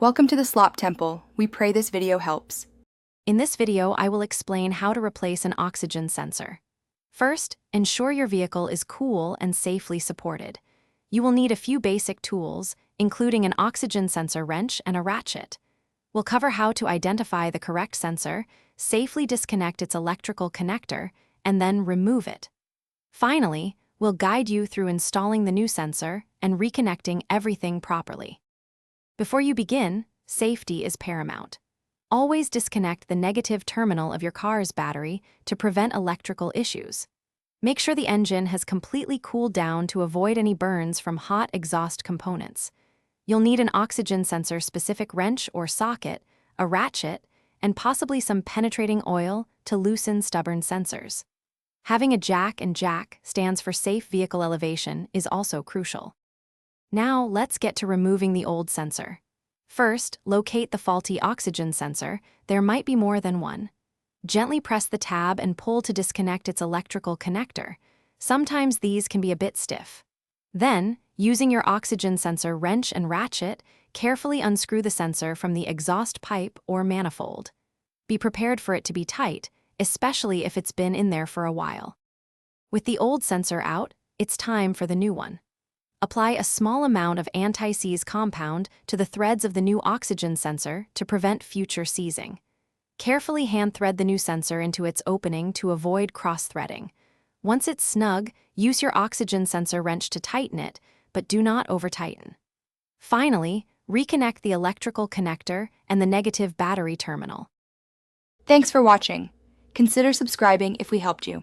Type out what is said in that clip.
Welcome to the Slop Temple. We pray this video helps. In this video, I will explain how to replace an oxygen sensor. First, ensure your vehicle is cool and safely supported. You will need a few basic tools, including an oxygen sensor wrench and a ratchet. We'll cover how to identify the correct sensor, safely disconnect its electrical connector, and then remove it. Finally, we'll guide you through installing the new sensor and reconnecting everything properly. Before you begin, safety is paramount. Always disconnect the negative terminal of your car's battery to prevent electrical issues. Make sure the engine has completely cooled down to avoid any burns from hot exhaust components. You'll need an oxygen sensor-specific wrench or socket, a ratchet, and possibly some penetrating oil to loosen stubborn sensors. Having a jack and jack stands for safe vehicle elevation is also crucial. Now, let's get to removing the old sensor. First, locate the faulty oxygen sensor. There might be more than one. Gently press the tab and pull to disconnect its electrical connector. Sometimes these can be a bit stiff. Then, using your oxygen sensor wrench and ratchet, carefully unscrew the sensor from the exhaust pipe or manifold. Be prepared for it to be tight, especially if it's been in there for a while. With the old sensor out, it's time for the new one. Apply a small amount of anti-seize compound to the threads of the new oxygen sensor to prevent future seizing. Carefully hand-thread the new sensor into its opening to avoid cross-threading. Once it's snug, use your oxygen sensor wrench to tighten it, but do not over-tighten. Finally, reconnect the electrical connector and the negative battery terminal. Thanks for watching. Consider subscribing if we helped you.